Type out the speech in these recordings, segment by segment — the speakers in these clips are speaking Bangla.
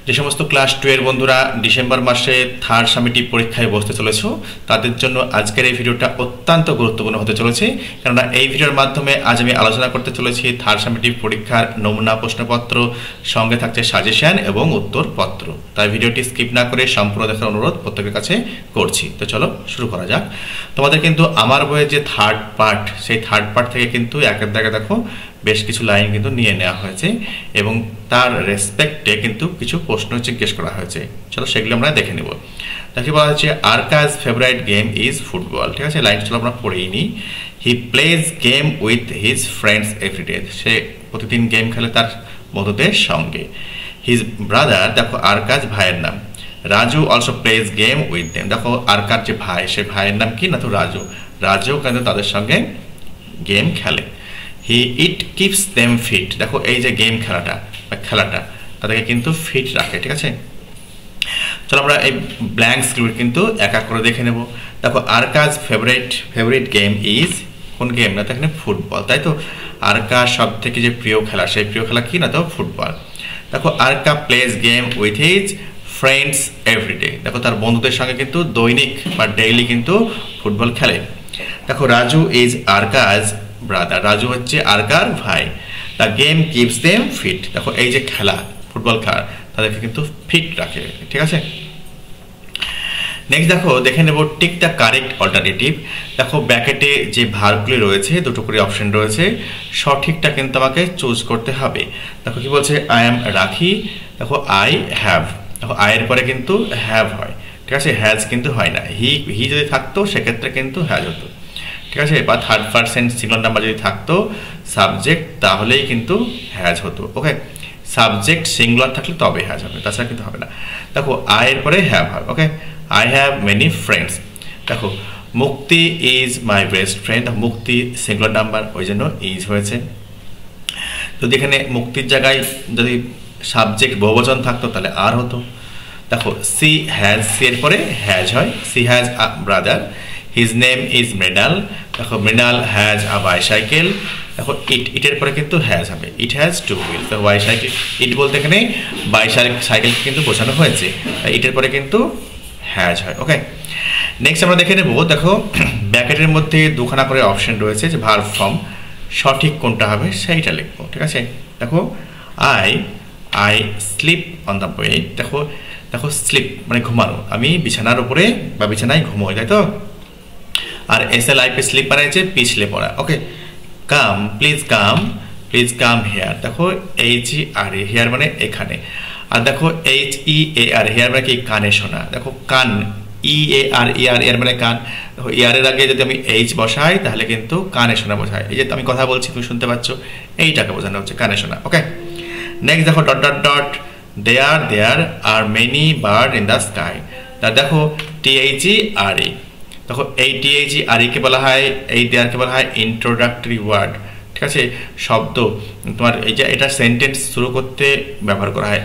যে সমস্ত ক্লাস 2 এর বন্ধুরা ডিসেম্বর মাসে থার্ড সামেটিভ পরীক্ষায় বসতে চলেছো তাদের জন্য আজকের এই ভিডিওটা অত্যন্ত গুরুত্বপূর্ণ হতে চলেছে, কেননা এই ভিডিওর মাধ্যমে আজ আমি আলোচনা করতে চলেছি থার্ড সামেটিভ পরীক্ষার নমুনা প্রশ্নপত্র, সঙ্গে থাকছে সাজেশন এবং উত্তরপত্র। তাই ভিডিওটি স্কিপ না করে সম্পূর্ণ দেখার অনুরোধ প্রত্যেকের কাছে করছি। তো চলো শুরু করা যাক। তোমাদের কিন্তু আমার বইয়ের যে থার্ড পার্ট, সেই থার্ড পার্ট থেকে কিন্তু একের দাগে দেখো বেশ কিছু লাইন কিন্তু নিয়ে নেওয়া হয়েছে এবং তার রেসপেক্টে কিন্তু কিছু প্রশ্ন জিজ্ঞেস করা হয়েছে। চলো সেগুলো আমরা দেখে নেব। তাকে বলা হচ্ছে Arka's favourite game is football. ঠিক আছে, লাইন চলো আমরা পড়েই নিই। He plays game with his friends everyday. সে প্রতিদিন গেম খেলে তার বন্ধুদের সঙ্গে। হিজ ব্রাদার, দেখো আরকাজ ভাইয়ের নাম। Raju also plays game with them. দেখো আরকার যে ভাই, সে ভাইয়ের নাম কি না, তো রাজু। রাজু কিন্তু তাদের সঙ্গে গেম খেলে। হি ইট কিপস দেম ফিট। দেখো এই যে গেম খেলাটা তাদেরকে কিন্তু ফিট রাখে। ঠিক আছে, চলো আমরা এই ব্ল্যাঙ্কসগুলো কিন্তু এক এক করে দেখে নেব। দেখো আরকাজ ফেভারিট গেম ইজ, কোন গেম না, তো এখানে ফুটবল, তাই তো। আরকার সব থেকে যে প্রিয় খেলা, সেই প্রিয় খেলা কি না, তো ফুটবল। দেখো Arka plays game with his friends everyday. দেখো তার বন্ধুদের সঙ্গে কিন্তু দৈনিক বা ডেইলি কিন্তু ফুটবল খেলে। দেখো রাজু ইজ আরকাজ ব্রাদার। রাজু হচ্ছে আরকার ভাই। The game keeps them fit. দেখো এই যে খেলা, ফুটবল খেলা তাদেরকে কিন্তু ফিট রাখে। ঠিক আছে, নেক্সট দেখো দেখে নেব টিক দ্য কারেক্ট অল্টারনেটিভ। দেখো ব্র্যাকেটে যে ভার্বগুলি রয়েছে, দুটো করে অপশন রয়েছে, সঠিকটা কিন্তু আমাকে চুজ করতে হবে। দেখো কি বলছে, আই এম রাখি। দেখো আই হ্যাভ। দেখো আয়ের পরে কিন্তু হ্যাভ হয়, ঠিক আছে, হ্যাজ কিন্তু হয় না। হি যদি থাকতো সেক্ষেত্রে কিন্তু হ্যাজ হতো। ঠিক আছে, বা থার্ড পারসন সিঙ্গুলার নাম্বার যদি থাকতো সাবজেক্ট, তাহলেই কিন্তু হ্যাজ হতো। ওকে, সাবজেক্ট সিঙ্গুলার থাকলে তবে হ্যাজ হবে, তাছাড়া কিন্তু হবে না। দেখো আয়ের পরে হ্যাভ হয়। ওকে, আই হ্যাভ মেনি ফ্রেন্ডস। দেখো মুক্তি ইজ মাই বেস্ট ফ্রেন্ড। মুক্তি সিঙ্গুলার নাম্বার, ওই জন্য ইজ হয়েছে। যদি এখানে মুক্তির জায়গায় যদি সাবজেক্ট বহুবচন থাকতো তাহলে আর হতো। দেখো সি হ্যাজ, সি এর পরে হ্যাজ হয়। She has a brother. His name is Mrinal. দেখো মৃণাল হ্যাজ আ বাইসাইকেল। দেখো ইটের পরে কিন্তু হ্যাজ হবে। It has to wheel. তো বাইসাইকেল, ইট বলতে এখানে বাইসাইকেল কিন্তু বোঝানো হয়েছে, ইটের পরে কিন্তু হ্যাজ হয়। ওকে, নেক্সট আমরা দেখে নেব। দেখো ব্র্যাকেটের মধ্যে দুখানা করে অপশন রয়েছে, যে ভার্ব ফর্ম, সঠিক কোনটা হবে সেইটা লিখবো। ঠিক আছে, দেখো I sleep on the bed. দেখো স্লিপ মানে ঘুমানো, আমি বিছানার উপরে বা বিছানায় ঘুমোই, তাই তো। আর SLIP স্লিপ মানে হচ্ছে পিছলে পড়া। ওকে, কাম প্লিজ কাম হেয়ার। দেখো HER, হেয়ার মানে এখানে। আর দেখো HEAR, হেয়ার মানে কি, কানে শোনা। দেখো কান, EAR মানে কান। দেখো ইয়ারের আগে যদি আমি H বসাই তাহলে কিন্তু কানে শোনা বোঝায়। এই যে আমি কথা বলছি তুমি শুনতে পাচ্ছ, এইটাকে বোঝানো হচ্ছে কানে শোনা। ওকে, নেক্সট দেখো that there are many bird in the sky. তা দেখো THERE। দেখো এই THERE কে বলা হয়, এই দেয়ারকে বলা হয় ইন্ট্রোডাক্টরি ওয়ার্ড। ঠিক আছে, শব্দ তোমার এই যে এটা সেন্টেন্স শুরু করতে ব্যবহার করা হয়।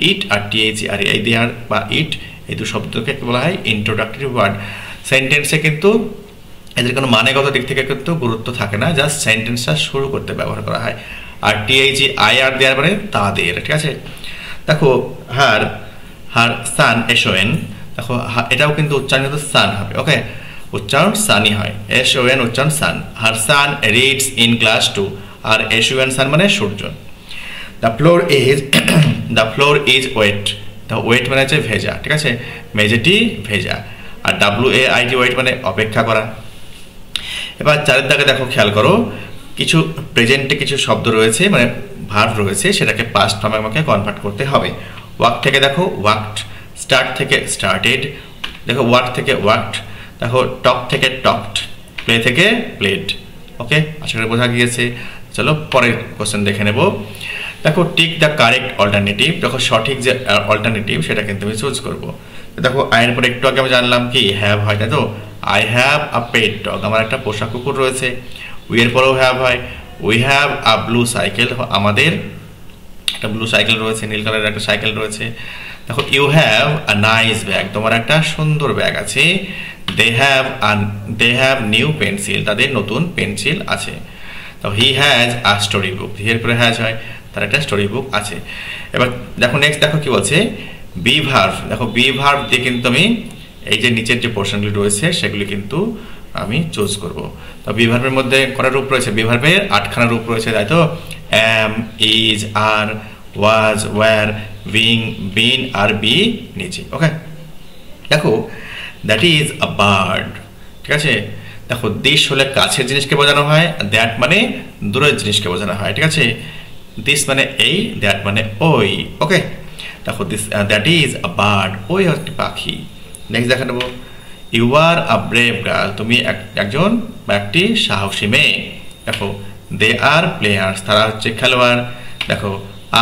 ইট আর THERE, এই দেয়ার বা ইট, এই দু শব্দকে বলা হয় ইন্ট্রোডাক্টরি ওয়ার্ড। সেন্টেন্সে কিন্তু এদের কোনো মানেগত দিক থেকে কিন্তু গুরুত্ব থাকে না, জাস্ট সেন্টেন্সটা শুরু করতে ব্যবহার করা হয়। আর THEIR দেয়ার মানে তাদের। ঠিক আছে, দেখো হার সান SON। দেখো এটাও কিন্তু উচ্চারণ কিন্তু সান হবে। ওকে, উচ্চারণ সানই হয়, SON উচ্চারণ son. Her son reads in class 2। আর SON সান মানে সূর্য। The floor is wet. The wet মানে হচ্ছে ভেজা। ঠিক আছে, মেঝেটি ভেজা। আর WAIT ওয়েট মানে অপেক্ষা করা। এবার চারের দাগে দেখো খেয়াল করো, কিছু প্রেজেন্টে কিছু শব্দ রয়েছে, মানে ভার্ব রয়েছে, সেটাকে পাস্ট ফর্মে আমাকে কনভার্ট করতে হবে। ওয়াক থেকে দেখো ওয়াকড, স্টার্ট থেকে স্টার্টেড, দেখো ওয়ার্ক থেকে ওয়ার্কড, দেখো টক থেকে টকড, প্লে থেকে প্লেড। ওকে, আশা করি বোঝা গিয়েছে। চলো পরের কোশ্চেন দেখে নেব। দেখো টিক দ্য কারেক্ট অল্টারনেটিভ। দেখো সঠিক যে অল্টারনেটিভ সেটা কিন্তু আমি চুজ করবো। দেখো আয়ের পরে একটু আগে আমি জানলাম কি হ্যাভ হয়, তাই তো। I have a pet dog, আমার একটা পোষা কুকুর রয়েছে। উই এর পরেও হ্যাভ হয়। We have a blue cycle, আমাদের একটা ব্লু সাইকেল রয়েছে, নীল কালারের একটা সাইকেল রয়েছে। দেখো you have a nice bag, তোমার একটা সুন্দর ব্যাগ আছে। দে হ্যাভ নিউ পেন্সিল, তাদের নতুন পেন্সিল আছে। তো he has a story book, এর পরে হ্যাজ হয়। তার একটা স্টোরি বুক আছে। এবার দেখো নেক্সট দেখো কি বলছে, বি ভার্ব। দেখো বি ভার্ব দিয়ে কিন্তু আমি এই যে নিচের যে পোর্শনগুলি রয়েছে সেগুলি কিন্তু আমি চুজ করব। তো বি ভার্বের মধ্যে কটা রূপ রয়েছে? বি ভার্বের 8খানা রূপ রয়েছে, তাই তো? Am, is, are, was, were, being, been আর বি নিচে। ওকে, দেখো দ্যাট ইজ আ বার্ড। ঠিক আছে, দেখো দিস হলে কাছের জিনিসকে বোঝানো হয়, দ্যাট মানে দূরের জিনিসকে বোঝানো হয়। ঠিক আছে, দিস মানে এই, দ্যাট মানে ওই। ওকে, দেখো this that is a bird, ওই একটি পাখি। নেক্সট দেখা নেবো, you are a brave girl, তুমি একজন বা একটি সাহসী মেয়ে। দেখো দে আর প্লেয়ার্স, তারা হচ্ছে খেলোয়াড়। দেখো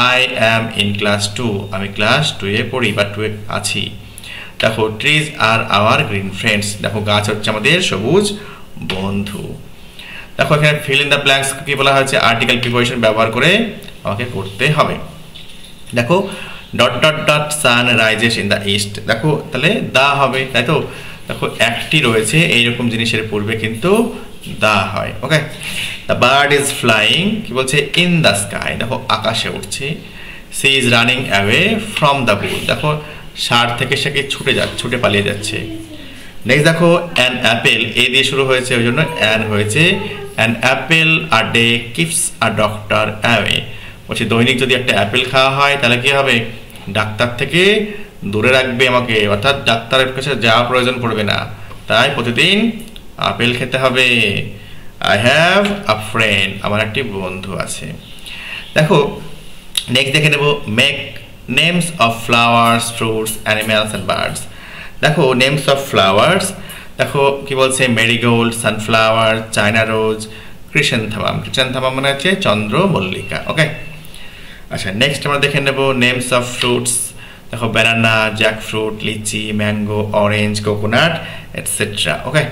আই অ্যাম ইন ক্লাস 2, আমি ক্লাস 2-এ পড়ি বা 2-এ আছি। দেখো trees are our green friends, দেখো গাছ হচ্ছে আমাদের সবুজ বন্ধু। দেখো এখানে ফিল ইন দ্য ব্ল্যাঙ্কস কি বলা হয়েছে? আর্টিকেল প্রিপোজিশন ব্যবহার করে আমাকে করতে হবে। দেখো dot dot dot sun rises in the east, দেখো তাহলে দা হবে, তাই তো? দেখো একটি রয়েছে, এইরকম জিনিসের পূর্বে কিন্তু দা হয়। Okay, the bird is flying, কি বলছে? ইন দ্য স্কাই, দেখো আকাশে উঠছে। She is running away from the bull, দেখো ষাঁড় থেকে সে ছুটে পালিয়ে যাচ্ছে। নেক্সট দেখো অ্যান অ্যাপেল, এ দিয়ে শুরু হয়েছে ওই জন্য অ্যান হয়েছে। An Apple a day keeps a doctor away, বলছি দৈনিক যদি একটা অ্যাপেল খাওয়া হয় তাহলে কি হবে? ডাক্তার থেকে দূরে রাখবে আমাকে, অর্থাৎ ডাক্তারের কাছে যাওয়া প্রয়োজন পড়বে না, তাই প্রতিদিন আপেল খেতে হবে। আই হ্যাভ আ ফ্রেন্ড, আমার একটি বন্ধু আছে। দেখো নেক্সট দেখে নেব, make names of flowers, fruits, animals and birds. দেখো নেমস অফ ফ্লাওয়ার্স, দেখো কি বলছে? Marigold, sunflower, China rose, chrysanthemum. Chrysanthemum মানে হচ্ছে চন্দ্রমল্লিকা। ওকে, আচ্ছা নেক্সট আমরা দেখে নেব নেমস অফ ফ্রুটস। দেখো banana, jackfruit, lychee, mango, orange, coconut etcetera. Okay,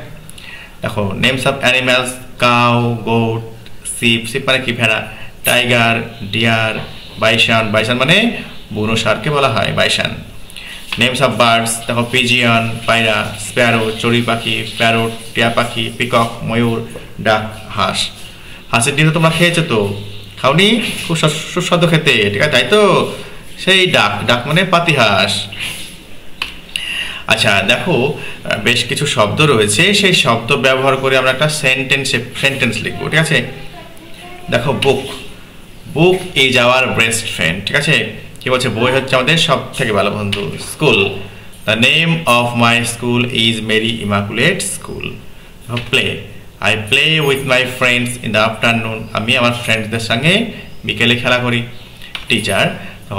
দেখো names of animals, cow, goat, sheep, sheep মানে কি? ভেড়া, টাইগার, ডিয়ার, বাইসান, বাইসান মানে বুনো ষাঁড়কে বলা হয় বাইসান। নেমস অফ বার্ডস, দেখো পিজিয়ন, পায়রা, স্প্যারো, চড়ুই পাখি, প্যারট, টিয়া পাখি, পিকক, ময়ূর, ডাক, হাঁস। হাঁসের ডিম তোমরা খেয়েছো তো? খাওনি? খুব সুস্বাদু খেতে, ঠিক আছে, তাই তো? সেই ডাক, ডাক মানে পাতিহাঁস। আচ্ছা দেখো বেশ কিছু শব্দ রয়েছে, সেই শব্দ ব্যবহার করে আমরা একটা সেন্টেন্স লিখবো। ঠিক আছে, দেখো book, book is our best friend. ঠিক আছে, কি বলছে? বই হচ্ছে আমাদের সব থেকে ভালো বন্ধু। School, the name of my school is Mary Immaculate school. Play, I play with my friends in the afternoon, আমি আমার ফ্রেন্ডসদের সঙ্গে বিকেলে খেলা করি। Teacher,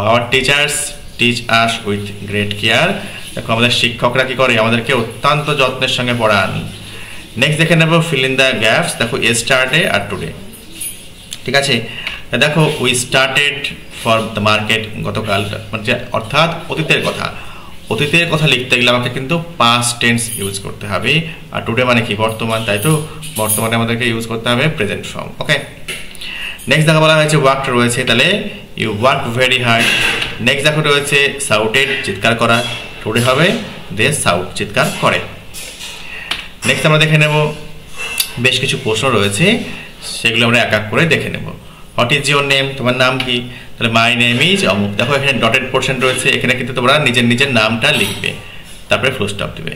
our teachers teach us with great care, দেখো আমাদের শিক্ষকরা কি করে? আমাদেরকে অত্যন্ত যত্নের সঙ্গে পড়ান। নেক্সট দেখে নেব ফিল ইন দ্য গ্যাপস। দেখো ইয়েস্টারডে আর টুডে। ঠিক আছে, দেখো we started for the market, গতকাল মানে অর্থাৎ অতীতের কথা। অতীতের কথা লিখতে গেলে আমাকে কিন্তু পাস্ট টেন্স ইউজ করতে হবে, আর টুডে মানে কি? বর্তমান, তাই তো? বর্তমানে আমাদেরকে ইউজ করতে হবে প্রেজেন্ট ফর্ম। ওকে, নেক্সট দেখা বলা হয়েছে ওয়ার্ক রয়েছে, তাহলে you work very hard. Next দেখো রয়েছে সাউটেড, চিৎকার করা, টুডে হবে দে সাউট, চিৎকার করে। নেক্সট আমরা দেখে নেব বেশ কিছু প্রশ্ন রয়েছে, সেগুলো আমরা এক এক করে দেখে নেব। হোয়াট ইজ ইউর নেম, তোমার নাম কি? তাহলে মাই নেম ইজ অমুক। দেখো এখানে ডটেড পোর্শন রয়েছে, এখানে কিন্তু তোমরা নিজের নিজের নামটা লিখবে, তারপরে ফুল স্টপ দেবে।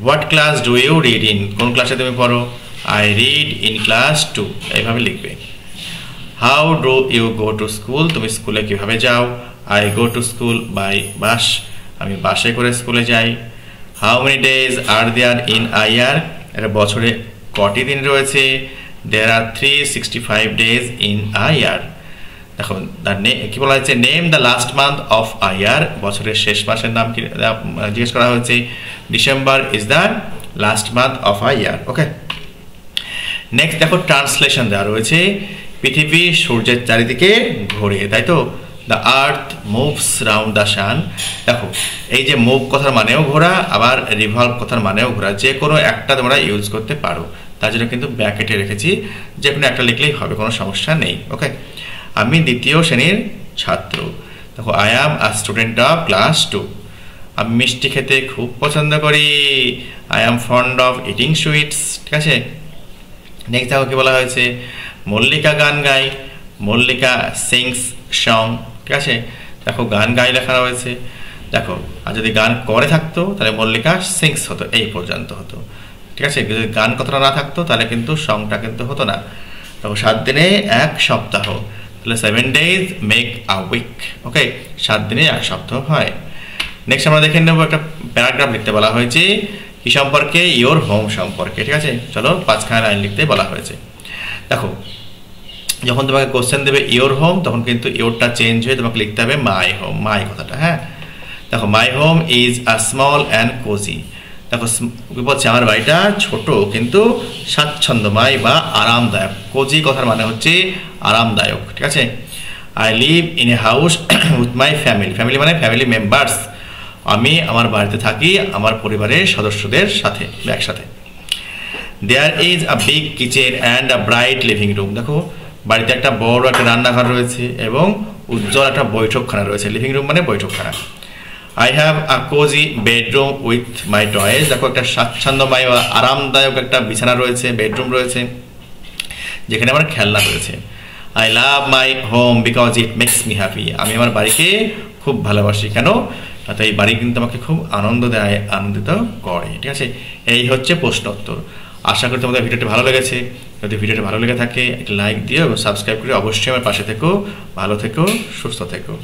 What class do you read in, কোন ক্লাসে তুমি পড়ো? আই রিড ইন ক্লাস 2, এইভাবে লিখবে। How do you go to school, তুমি স্কুলে কিভাবে যাও? I go to school by bus, আমি বাসে করে স্কুলে যাই। How many days are there in a year, একটা বছরে কটি দিন রয়েছে? There are 365 days in a year. দেখো কি বলা হয়েছে? Name the last month of a year, বছরের শেষ মাসের নাম কি জিজ্ঞেস করা হয়েছে। December is the last month of a year. Okay, next দেখো ট্রান্সলেশন দেওয়া রয়েছে। পৃথিবী সূর্যের চারিদিকে ঘোরে, তাই তো? The earth moves round the sun. দেখো এই যে মুভ কথার মানেও ঘোরা, আবার রিভলভ কথার মানেও ঘোরা, যে কোনো একটা তোমরা ইউজ করতে পারো, তার জন্য কিন্তু ব্র্যাকেটে রেখেছি, যে কোনো একটা লিখলেই হবে, কোনো সমস্যা নেই। ওকে, আমি দ্বিতীয় শ্রেণীর ছাত্র। দেখো I am a student of class 2, আমি মিষ্টি খেতে খুব পছন্দ করি। I am fond of eating sweets. ঠিক আছে, নেক্সট দেখো কি বলা হয়েছে? মল্লিকা গান গায়। মল্লিকা সিংস সং, ঠিক আছে। দেখো গান গাই লেখা রয়েছে, দেখো আর যদি গান করে থাকতো তাহলে মল্লিকা সিংস হতো, এই পর্যন্ত হতো, ঠিক আছে। যদি গান কথাটা না থাকতো তাহলে কিন্তু সংটা কিন্তু হতো না। দেখো 7 দিনে 1 সপ্তাহ, তাহলে 7 days মেক আ উইক, ওকে। 7 দিনে 1 সপ্তাহ হয়। নেক্সট আমরা দেখে নেবো একটা প্যারাগ্রাফ লিখতে বলা হয়েছে কি সম্পর্কে, ইয়োর হোম সম্পর্কে, ঠিক আছে। চলো 5খানা লাইন লিখতে বলা হয়েছে। দেখো যখন তোমাকে কোশ্চেন দেবে ইয়োর হোম, তখন কিন্তু ইয়োরটা চেঞ্জ হয়ে তোমাকে লিখতে হবে মাই হোম, মাই কথাটা, হ্যাঁ। দেখো my home is a small and cosy. দেখো বলছে আমার বাড়িটা ছোট কিন্তু স্বাচ্ছন্দ্যময় বা আরামদায়ক। কোজি কথার মানে হচ্ছে আরামদায়ক, ঠিক আছে। I live in a house with my family, family মানে ফ্যামিলি মেম্বার্স, আমি আমার বাড়িতে থাকি আমার পরিবারের সদস্যদের সাথে একসাথে। There is a big kitchen and a bright living room. দেখো বাড়িতে একটা বড় একটা রান্নাঘর রয়েছে এবং উজ্জ্বল একটা বৈঠকখানা রয়েছে, লিভিং রুম মানে বৈঠকখানা। I have a cozy bedroom with my toys. দেখো একটা স্বাচ্ছন্দ্যময় বা আরামদায়ক একটা বিছানা রয়েছে, বেডরুম রয়েছে যেখানে আমার খেলনা রয়েছে। I love my home because it makes me happy. আমি আমার বাড়িকে খুব ভালোবাসি, কেন? তো এই বাড়ি কিন্তু আমাকে খুব আনন্দ দেয়, আনন্দিত করে, ঠিক আছে। এই হচ্ছে প্রশ্ন উত্তর। আশা করি তোমাদের ভিডিওটি ভালো লেগেছে। যদি ভিডিওটি ভালো লেগে থাকে একটা লাইক দিও এবং সাবস্ক্রাইব করে অবশ্যই আমার পাশে থেকো। ভালো থেকো, সুস্থ থেকো।